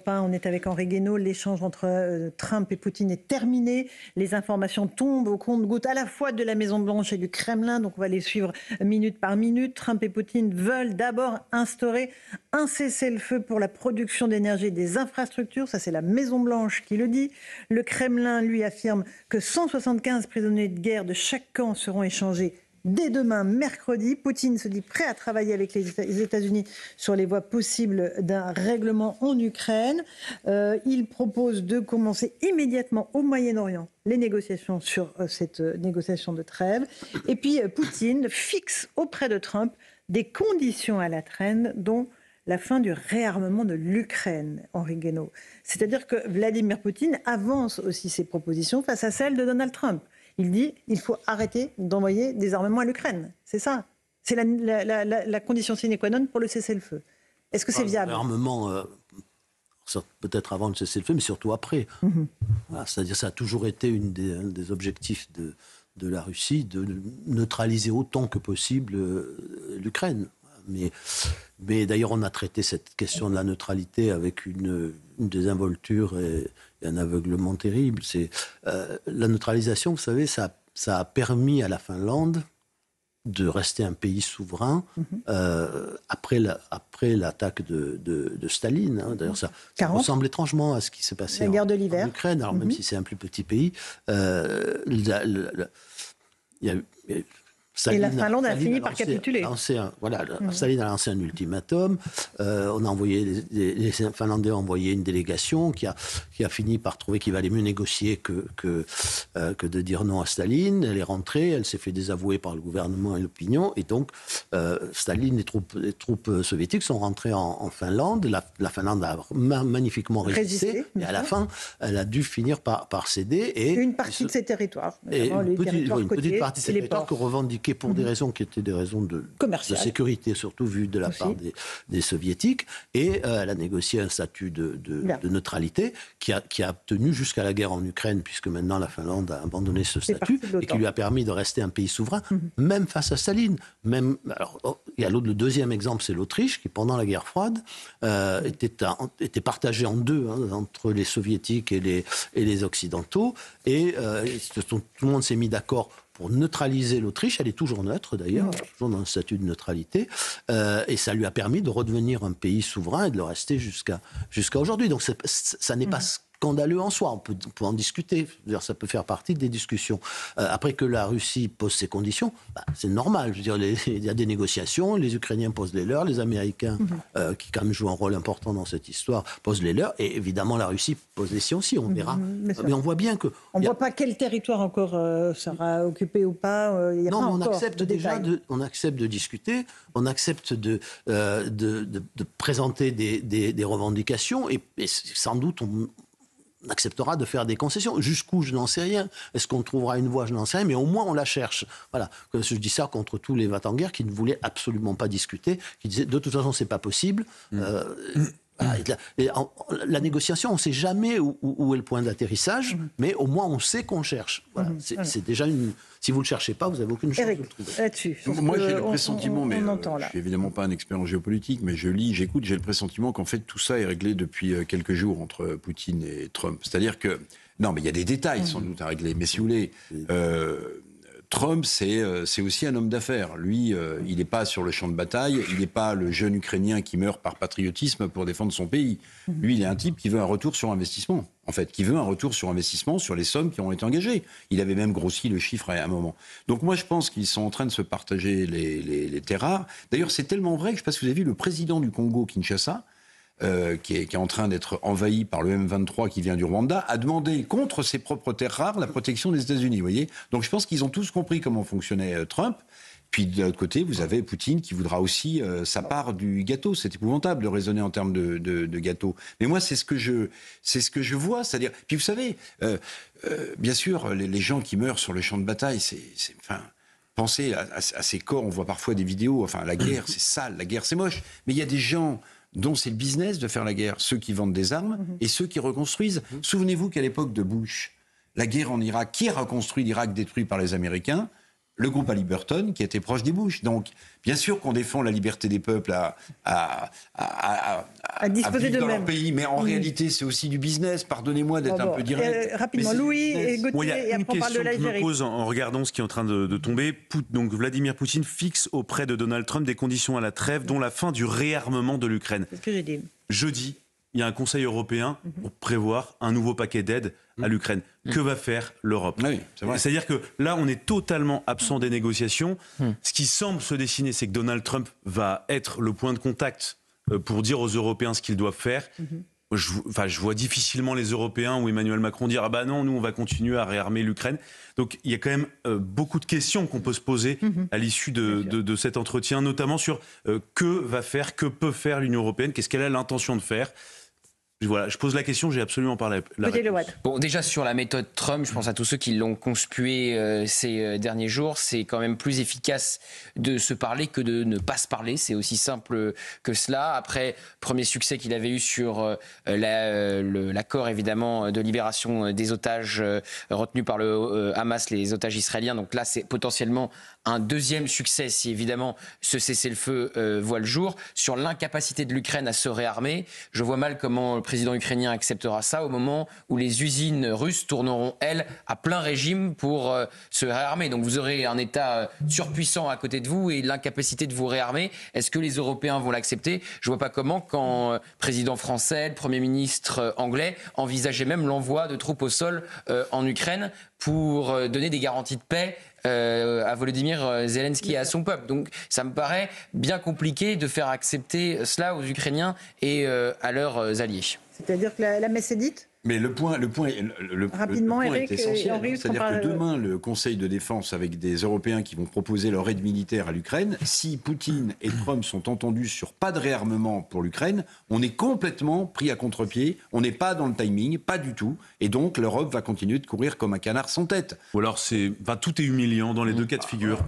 Europe 1, on est avec Henri Guénaud. L'échange entre Trump et Poutine est terminé. Les informations tombent au compte-gouttes à la fois de la Maison-Blanche et du Kremlin, donc on va les suivre minute par minute. Trump et Poutine veulent d'abord instaurer un cessez-le-feu pour la production d'énergie et des infrastructures. Ça, c'est la Maison-Blanche qui le dit. Le Kremlin, lui, affirme que 175 prisonniers de guerre de chaque camp seront échangés dès demain, mercredi. Poutine se dit prêt à travailler avec les États-Unis sur les voies possibles d'un règlement en Ukraine. Il propose de commencer immédiatement au Moyen-Orient les négociations sur cette négociation de trêve. Et puis Poutine fixe auprès de Trump des conditions à la traîne, dont la fin du réarmement de l'Ukraine, Henri Guénaud. C'est-à-dire que Vladimir Poutine avance aussi ses propositions face à celles de Donald Trump. Il dit qu'il faut arrêter d'envoyer des armements à l'Ukraine. C'est ça. C'est la condition sine qua non pour le cessez-le-feu. Est-ce que c'est viable ? L'armement, peut-être avant le cessez-le-feu, mais surtout après. Voilà, c'est-à-dire ça a toujours été un des objectifs de la Russie, de neutraliser autant que possible l'Ukraine. Mais d'ailleurs, on a traité cette question de la neutralité avec une désinvolture et un aveuglement terrible. La neutralisation, vous savez, ça a permis à la Finlande de rester un pays souverain après l'attaque de Staline. Hein. D'ailleurs, ça ressemble étrangement à ce qui s'est passé en Ukraine. Alors, même si c'est un plus petit pays, il y a eu... Et la Finlande a fini par capituler. Staline a lancé un ultimatum. On a envoyé, les Finlandais ont envoyé une délégation qui a fini par trouver qu'il valait mieux négocier que de dire non à Staline. Elle est rentrée, elle s'est fait désavouer par le gouvernement et l'opinion. Et donc, Staline, les troupes soviétiques sont rentrées en Finlande. La Finlande a magnifiquement résisté. Et à la fin, elle a dû finir par céder. Et une partie de ses territoires. Une petite partie de ses territoires que revendiquent pour des raisons qui étaient des raisons de sécurité, surtout vues de la part des soviétiques, et elle a négocié un statut de neutralité qui a tenu jusqu'à la guerre en Ukraine, puisque maintenant la Finlande a abandonné ce statut, et qui lui a permis de rester un pays souverain, même face à Staline. Il y a le deuxième exemple, c'est l'Autriche, qui pendant la guerre froide était partagée en deux, entre les soviétiques et les occidentaux, et tout le monde s'est mis d'accord pour neutraliser l'Autriche. Elle est toujours neutre d'ailleurs, toujours dans le statut de neutralité, et ça lui a permis de redevenir un pays souverain et de le rester jusqu'à aujourd'hui. Donc ça n'est pas scandaleux en soi, on peut en discuter, ça peut faire partie des discussions. Après que la Russie pose ses conditions, c'est normal, je veux dire, il y a des négociations, les Ukrainiens posent les leurs, les Américains, qui quand même jouent un rôle important dans cette histoire, posent les leurs, et évidemment la Russie pose les siens aussi, on verra. Mais on voit bien que... On ne voit pas quel territoire encore sera occupé ou pas. On accepte déjà on accepte de discuter, on accepte de présenter des revendications, et sans doute on acceptera de faire des concessions. Jusqu'où, je n'en sais rien. Est-ce qu'on trouvera une voie? Je n'en sais rien, mais au moins on la cherche. Voilà. Je dis ça contre tous les va-t-en-guerre qui ne voulaient absolument pas discuter, qui disaient de toute façon c'est pas possible. La négociation, on ne sait jamais où est le point d'atterrissage, mais au moins on sait qu'on cherche. Voilà. C'est déjà une... Si vous ne le cherchez pas, vous n'avez aucune chance de le trouver. Là-dessus, moi, j'ai le pressentiment, mais je ne suis évidemment pas un expert en géopolitique, mais je lis, j'écoute, j'ai le pressentiment qu'en fait tout ça est réglé depuis quelques jours entre Poutine et Trump. C'est-à-dire que... Non, mais il y a des détails sans doute à régler. Mais si vous voulez... Trump, c'est aussi un homme d'affaires. Lui, il n'est pas sur le champ de bataille, il n'est pas le jeune Ukrainien qui meurt par patriotisme pour défendre son pays. Lui, il est un type qui veut un retour sur investissement, en fait, qui veut un retour sur investissement sur les sommes qui ont été engagées. Il avait même grossi le chiffre à un moment. Donc moi, je pense qu'ils sont en train de se partager les terres rares. D'ailleurs, c'est tellement vrai que je ne sais pas si vous avez vu le président du Congo, Kinshasa, qui est en train d'être envahi par le M23 qui vient du Rwanda, a demandé contre ses propres terres rares la protection des États-Unis. Vous voyez ? Donc je pense qu'ils ont tous compris comment fonctionnait Trump. Puis de l'autre côté, vous avez Poutine qui voudra aussi sa part du gâteau. C'est épouvantable de raisonner en termes de gâteau. Mais moi, c'est ce que je vois. C'est-à-dire, puis vous savez, bien sûr, les gens qui meurent sur le champ de bataille, pensez à ces corps. On voit parfois des vidéos. Enfin, la guerre, c'est sale. La guerre, c'est moche. Mais il y a des gens dont c'est le business de faire la guerre, ceux qui vendent des armes et ceux qui reconstruisent. Souvenez-vous qu'à l'époque de Bush, la guerre en Irak, qui a reconstruit l'Irak détruit par les Américains? le groupe Halliburton qui était proche des Bush. Donc, bien sûr qu'on défend la liberté des peuples à disposer vivre dans d'eux-mêmes. leur pays, mais en réalité, c'est aussi du business. Pardonnez-moi d'être un peu direct. Rapidement, Louis et Gauthier, il y a une question que je me pose en regardant ce qui est en train de tomber. Donc, Vladimir Poutine fixe auprès de Donald Trump des conditions à la trêve, dont la fin du réarmement de l'Ukraine. C'est ce que j'ai dit. Jeudi, il y a un Conseil européen pour prévoir un nouveau paquet d'aide à l'Ukraine. Que va faire l'Europe? Oui, c'est-à-dire que là, on est totalement absent des négociations. Ce qui semble se dessiner, c'est que Donald Trump va être le point de contact pour dire aux Européens ce qu'ils doivent faire. Je vois difficilement les Européens ou Emmanuel Macron dire « Ah bah non, nous, on va continuer à réarmer l'Ukraine ». Donc, il y a quand même beaucoup de questions qu'on peut se poser à l'issue de cet entretien, notamment sur que peut faire l'Union européenne, qu'est-ce qu'elle a l'intention de faire. Voilà, je pose la question, j'ai absolument pas la réponse. Bon, déjà sur la méthode Trump, je pense à tous ceux qui l'ont conspué ces derniers jours, c'est quand même plus efficace de se parler que de ne pas se parler, c'est aussi simple que cela. Après, premier succès qu'il avait eu sur l'accord évidemment de libération des otages retenus par le Hamas, les otages israéliens, donc là c'est potentiellement un deuxième succès si évidemment ce cessez-le-feu voit le jour. Sur l'incapacité de l'Ukraine à se réarmer, je vois mal comment le président ukrainien acceptera ça au moment où les usines russes tourneront, elles, à plein régime pour se réarmer. Donc vous aurez un État surpuissant à côté de vous et l'incapacité de vous réarmer. Est-ce que les Européens vont l'accepter? Je ne vois pas comment, quand président français, le Premier ministre anglais envisageait même l'envoi de troupes au sol en Ukraine pour donner des garanties de paix à Volodymyr Zelensky et à son peuple. Donc ça me paraît bien compliqué de faire accepter cela aux Ukrainiens et à leurs alliés. C'est-à-dire que la messe est dite ? Mais le point Rapidement, est essentiel. Henri, c'est-à-dire que demain, le Conseil de défense, avec des Européens qui vont proposer leur aide militaire à l'Ukraine, si Poutine et Trump sont entendus sur pas de réarmement pour l'Ukraine, on est complètement pris à contre-pied, on n'est pas dans le timing, pas du tout, et donc l'Europe va continuer de courir comme un canard sans tête. Ou alors tout est humiliant dans les deux cas de figure.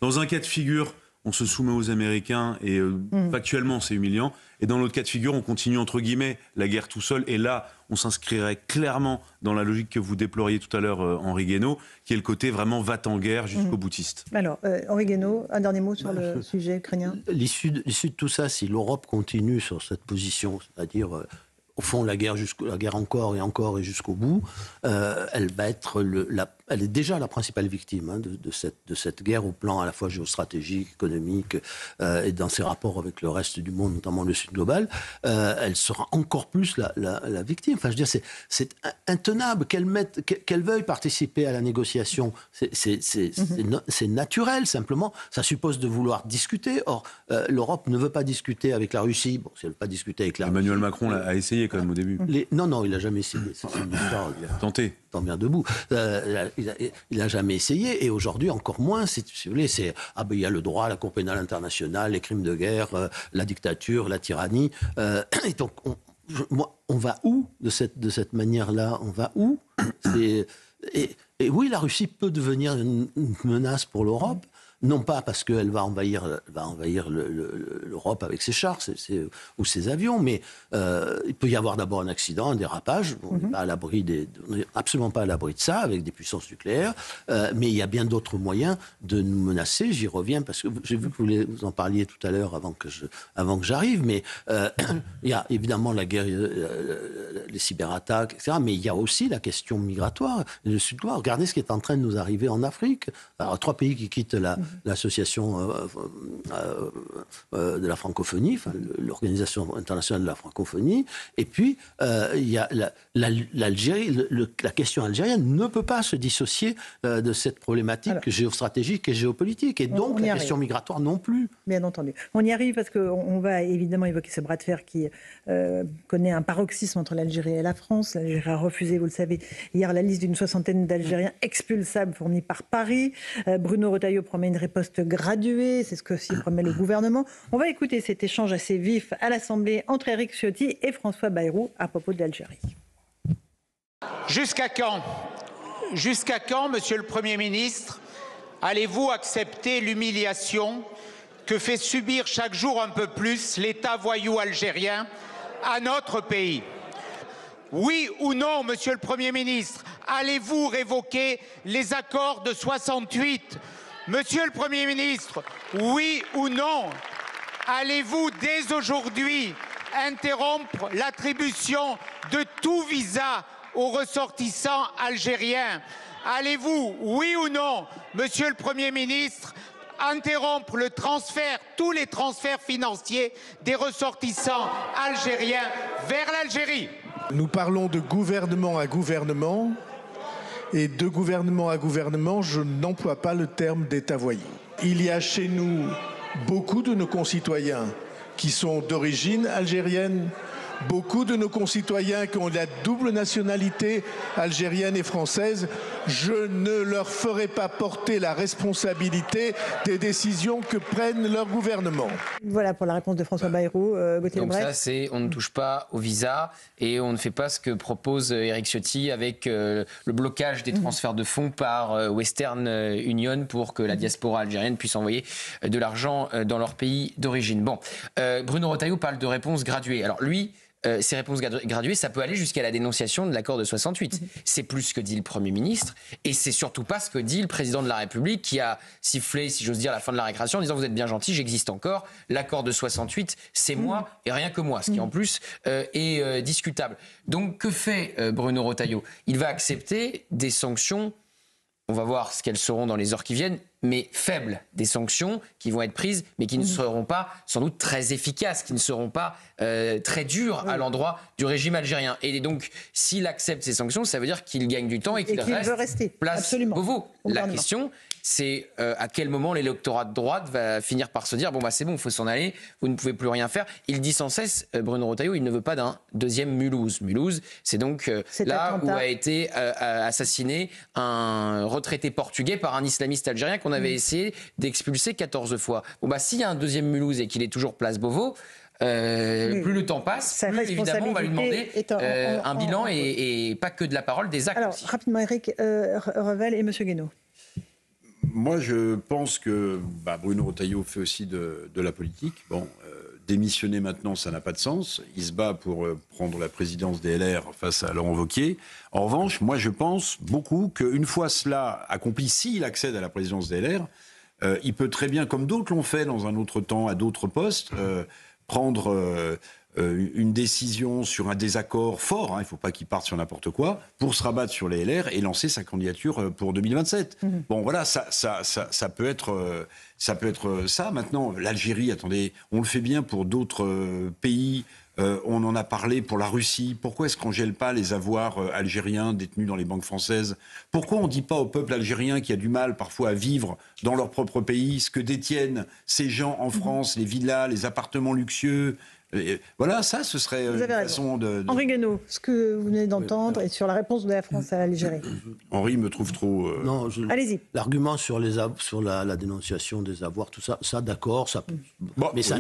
Dans un cas de figure, on se soumet aux Américains et factuellement c'est humiliant. Et dans l'autre cas de figure, on continue entre guillemets la guerre tout seul. Et là, on s'inscrirait clairement dans la logique que vous déploriez tout à l'heure, Henri Guénaud, qui est le côté vraiment va-t-en-guerre jusqu'au boutiste. Alors, Henri Guénaud, un dernier mot sur le sujet ukrainien. L'issue de tout ça, si l'Europe continue sur cette position, c'est-à-dire au fond la guerre encore et jusqu'au bout, elle va être elle est déjà la principale victime de cette guerre au plan à la fois géostratégique, économique et dans ses rapports avec le reste du monde, notamment le Sud global. Elle sera encore plus la victime. Enfin, je veux dire, c'est intenable qu'elle veuille participer à la négociation. C'est naturel, simplement. Ça suppose de vouloir discuter. Or, l'Europe ne veut pas discuter avec la Russie. Bon, si elle ne veut pas discuter avec la Emmanuel Russie, Macron a essayé quand même au début. Non, il n'a jamais essayé. C'est une histoire. Tenté. Tant bien debout. Il n'a jamais essayé, et aujourd'hui encore moins. Si vous voulez, il y a le droit, la Cour pénale internationale, les crimes de guerre, la dictature, la tyrannie. Et donc, on va où de cette manière-là? On va où? Et oui, la Russie peut devenir une menace pour l'Europe. Non pas parce qu'elle va envahir l'Europe avec ses chars ou ses avions, mais il peut y avoir d'abord un accident, un dérapage. On n'est absolument pas à l'abri de ça avec des puissances nucléaires, mais il y a bien d'autres moyens de nous menacer. J'y reviens parce que j'ai vu que vous en parliez tout à l'heure avant que j'arrive, mais il y a évidemment la guerre, les cyberattaques, etc. Mais il y a aussi la question migratoire, le Sud-Ouest. Regardez ce qui est en train de nous arriver en Afrique. Alors, 3 pays qui quittent l'association de la francophonie, l'Organisation internationale de la francophonie, et puis il y a l'Algérie. La question algérienne ne peut pas se dissocier de cette problématique géostratégique et géopolitique, et donc la question migratoire non plus. Bien entendu. On y arrive parce qu'on va évidemment évoquer ce bras de fer qui connaît un paroxysme entre l'Algérie et la France. L'Algérie a refusé, vous le savez, hier la liste d'une 60aine d'Algériens expulsables fournie par Paris. Bruno Retailleau promet une riposte graduée, c'est ce que s'y promet le gouvernement. On va écouter cet échange assez vif à l'Assemblée entre Éric Ciotti et François Bayrou à propos de l'Algérie. Jusqu'à quand, Monsieur le Premier ministre, allez-vous accepter l'humiliation que fait subir chaque jour un peu plus l'État voyou algérien à notre pays? Oui ou non, Monsieur le Premier ministre, allez-vous révoquer les accords de 68 ? Monsieur le Premier ministre, oui ou non, allez-vous dès aujourd'hui interrompre l'attribution de tout visa aux ressortissants algériens? Allez-vous, oui ou non, Monsieur le Premier ministre, interrompre tous les transferts financiers des ressortissants algériens vers l'Algérie? Nous parlons de gouvernement à gouvernement. Et de gouvernement à gouvernement, je n'emploie pas le terme d'État voyou. Il y a chez nous beaucoup de nos concitoyens qui sont d'origine algérienne, beaucoup de nos concitoyens qui ont la double nationalité algérienne et française. Je ne leur ferai pas porter la responsabilité des décisions que prennent leurs gouvernements. Voilà pour la réponse de François Bayrou. Gauthier Donc Lebret. ça, c'est on ne touche pas au visa et on ne fait pas ce que propose Éric Ciotti avec le blocage des transferts de fonds par Western Union pour que la diaspora algérienne puisse envoyer de l'argent dans leur pays d'origine. Bon, Bruno Retailleau parle de réponses graduées. Alors lui, ces réponses graduées, ça peut aller jusqu'à la dénonciation de l'accord de 68. C'est plus ce que dit le Premier ministre et c'est surtout pas ce que dit le Président de la République qui a sifflé, si j'ose dire, la fin de la récréation en disant « Vous êtes bien gentil, j'existe encore. L'accord de 68, c'est moi et rien que moi », ce qui en plus est discutable. Donc que fait Bruno Retailleau? Il va accepter des sanctions, on va voir ce qu'elles seront dans les heures qui viennent, mais faibles, des sanctions qui vont être prises, mais qui ne seront pas sans doute très efficaces, qui ne seront pas très dures à l'endroit du régime algérien. Et donc, s'il accepte ces sanctions, ça veut dire qu'il gagne du temps et qu'il veut rester. Place Absolument. Beauvau. La question, c'est à quel moment l'électorat de droite va finir par se dire « Bon, bah, c'est bon, il faut s'en aller, vous ne pouvez plus rien faire ». Il dit sans cesse, Bruno Retailleau, il ne veut pas d'un deuxième Mulhouse. Mulhouse, c'est donc là où a été assassiné un retraité portugais par un islamiste algérien qu'on avait essayé d'expulser 14 fois. Bon, bah, s'il y a un deuxième Mulhouse et qu'il est toujours place Beauvau, plus le temps passe, plus évidemment on va lui demander un bilan et pas que de la parole, des actes. Alors, aussi. rapidement, Éric Revel et M. Guénaud. Moi, je pense que Bruno Retailleau fait aussi de la politique. Bon, démissionner maintenant, ça n'a pas de sens. Il se bat pour prendre la présidence des LR face à Laurent Wauquiez. En revanche, moi, je pense beaucoup qu'une fois cela accompli, s'il accède à la présidence des LR, il peut très bien, comme d'autres l'ont fait dans un autre temps, à d'autres postes, prendre une décision sur un désaccord fort, il ne faut pas qu'il parte sur n'importe quoi, pour se rabattre sur les LR et lancer sa candidature pour 2027. Bon, voilà, ça peut être ça. Maintenant, l'Algérie, attendez, on le fait bien pour d'autres pays. On en a parlé pour la Russie. Pourquoi est-ce qu'on ne gèle pas les avoirs algériens détenus dans les banques françaises? Pourquoi on ne dit pas au peuple algérien qui a du mal parfois à vivre dans leur propre pays ce que détiennent ces gens en France, les villas, les appartements luxueux? Et voilà, ça, ce serait une façon de... Henri Guénaud, ce que vous venez d'entendre et sur la réponse de la France à l'Algérie. Henri me trouve trop... Non, allez-y. L'argument sur la dénonciation des avoirs, tout ça d'accord, ça... Bon, mais ça,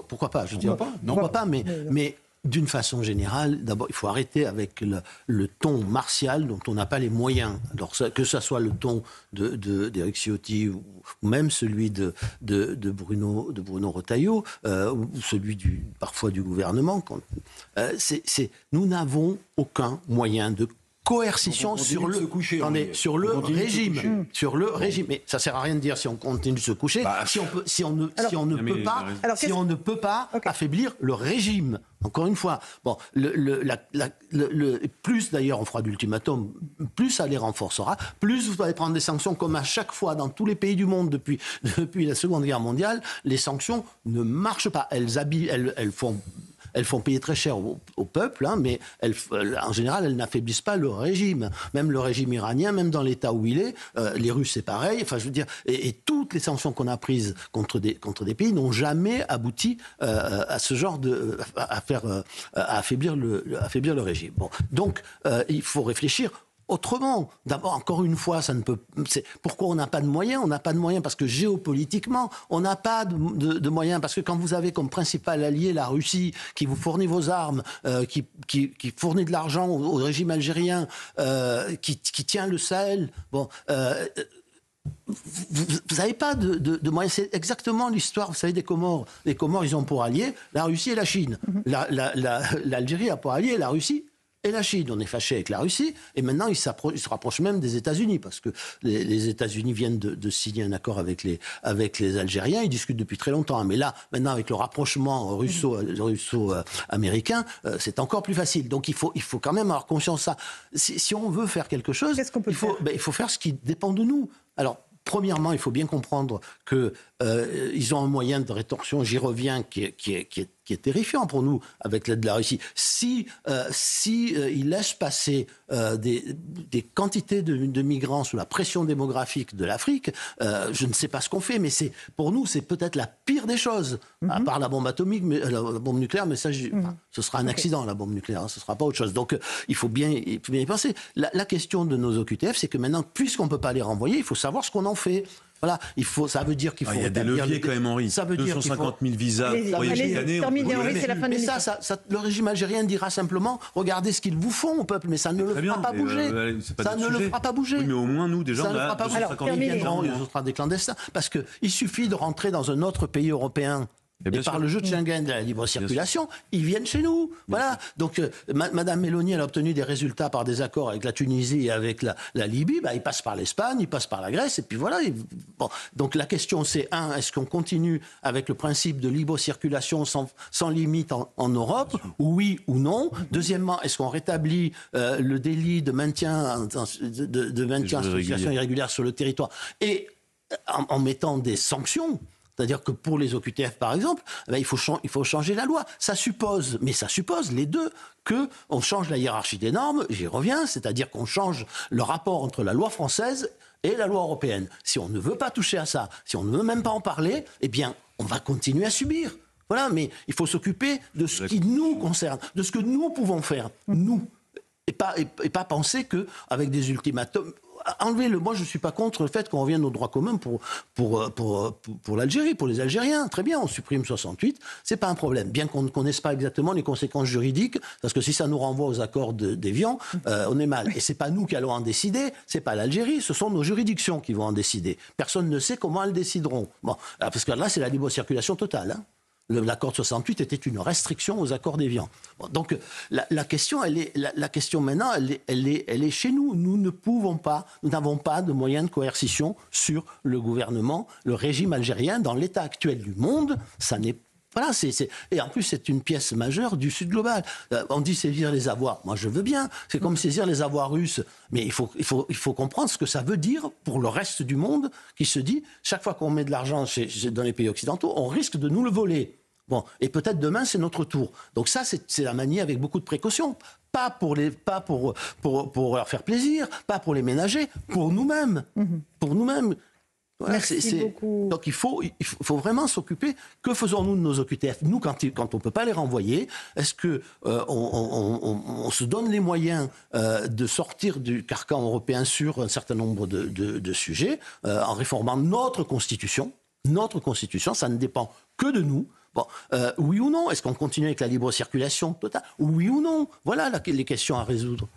pourquoi pas, je dis pas. Non, pourquoi pas, mais d'une façon générale, d'abord, il faut arrêter avec le ton martial dont on n'a pas les moyens. Alors, que ce soit le ton d'Éric Ciotti ou même celui de Bruno Retailleau, ou celui parfois du gouvernement, nous n'avons aucun moyen de coercition sur le régime. Mais ça sert à rien de dire si on continue de se coucher, si on ne peut pas affaiblir le régime. Encore une fois, bon, plus d'ailleurs on fera d'ultimatum, plus ça les renforcera, plus vous allez prendre des sanctions comme à chaque fois dans tous les pays du monde depuis la Seconde Guerre mondiale, les sanctions ne marchent pas. Elles font payer très cher au peuple, mais en général, elles n'affaiblissent pas le régime. Même le régime iranien, même dans l'état où il est, les Russes, c'est pareil. Enfin, je veux dire, et toutes les sanctions qu'on a prises contre des pays n'ont jamais abouti à ce genre à affaiblir le régime. Bon, donc, il faut réfléchir autrement. D'abord, encore une fois, pourquoi on n'a pas de moyens? On n'a pas de moyens parce que géopolitiquement, on n'a pas de moyens. Parce que quand vous avez comme principal allié la Russie, qui vous fournit vos armes, qui fournit de l'argent au régime algérien, qui tient le Sahel, bon... vous n'avez pas de moyens. C'est exactement l'histoire, vous savez, des Comores. Les Comores, ils ont pour alliés la Russie et la Chine. L'Algérie a pour alliés la Russie et la Chine. On est fâché avec la Russie, et maintenant ils se rapprochent même des États-Unis, parce que les États-Unis viennent de signer un accord avec les Algériens. Ils discutent depuis très longtemps. Mais là, maintenant, avec le rapprochement russo-américain, c'est encore plus facile. Donc il faut quand même avoir conscience de ça. Si on veut faire quelque chose, il faut faire ce qui dépend de nous. Alors, premièrement, il faut bien comprendre qu'ils ont un moyen de rétorsion, j'y reviens, qui est terrifiant pour nous avec l'aide de la Russie. Si ils laissent passer des quantités de migrants sous la pression démographique de l'Afrique, je ne sais pas ce qu'on fait, mais pour nous, c'est peut-être la pire des choses, à part la bombe atomique, la bombe nucléaire, mais ça, ce sera un accident, la bombe nucléaire, ce ne sera pas autre chose. Donc, il faut bien y penser. La question de nos OQTF, c'est que maintenant, puisqu'on ne peut pas les renvoyer, il faut savoir ce qu'on en fait. Voilà, ça veut dire qu'il faut... Il y a des leviers quand même, Henri. Ça veut 250 000 visas chaque année. Mais le régime algérien dira simplement, regardez ce qu'ils vous font au peuple, mais ça ne le fera pas bouger. Ça ne le fera pas bouger. Oui, mais au moins, nous, déjà, on a 250 000 visas. Ce sera des clandestins. Parce qu'il suffit de rentrer dans un autre pays européen. Et par le jeu de Schengen, de la libre circulation, ils viennent chez nous. Voilà. Donc, Madame Meloni, elle a obtenu des résultats par des accords avec la Tunisie et avec la Libye. Ils passent par l'Espagne, ils passent par la Grèce, et puis voilà. Bon. Donc, la question, c'est est-ce qu'on continue avec le principe de libre circulation sans limite en Europe, oui ou non? Deuxièmement, est-ce qu'on rétablit le délit de maintien en situation irrégulière sur le territoire et en mettant des sanctions? C'est-à-dire que pour les OQTF, par exemple, il faut changer la loi. Ça suppose les deux, qu'on change la hiérarchie des normes, j'y reviens, c'est-à-dire qu'on change le rapport entre la loi française et la loi européenne. Si on ne veut pas toucher à ça, si on ne veut même pas en parler, eh bien, on va continuer à subir. Voilà, mais il faut s'occuper de ce qui nous concerne, de ce que nous pouvons faire, nous. Et pas penser qu'avec des ultimatums... Moi, je ne suis pas contre le fait qu'on revienne aux droits communs pour l'Algérie, pour les Algériens. Très bien, on supprime 68, c'est pas un problème. Bien qu'on ne connaisse pas exactement les conséquences juridiques, parce que si ça nous renvoie aux accords d'Évian, on est mal. Et c'est pas nous qui allons en décider, c'est pas l'Algérie, ce sont nos juridictions qui vont en décider. Personne ne sait comment elles décideront. Bon, parce que là, c'est la libre circulation totale. L'accord de 68 était une restriction aux accords d'Évian. Bon, donc la question, la question maintenant, elle est chez nous. Nous n'avons pas de moyens de coercition sur le gouvernement, le régime algérien. Dans l'état actuel du monde, ça n'est Voilà, et en plus, c'est une pièce majeure du Sud global. On dit saisir les avoirs. Moi, je veux bien. C'est comme saisir les avoirs russes. Mais il faut comprendre ce que ça veut dire pour le reste du monde qui se dit, chaque fois qu'on met de l'argent dans les pays occidentaux, on risque de nous le voler. Bon, et peut-être demain, c'est notre tour. Donc ça, c'est la manie avec beaucoup de précautions. Pas pour leur faire plaisir, pas pour les ménager, pour nous-mêmes. Pour nous-mêmes. Voilà, Merci beaucoup. Donc il faut vraiment s'occuper. Que faisons-nous de nos OQTF? Nous, quand on ne peut pas les renvoyer, est-ce que on se donne les moyens de sortir du carcan européen sur un certain nombre de sujets en réformant notre Constitution? Notre Constitution, ça ne dépend que de nous. Bon, oui ou non? Est-ce qu'on continue avec la libre circulation totale? Oui ou non? Voilà les questions à résoudre.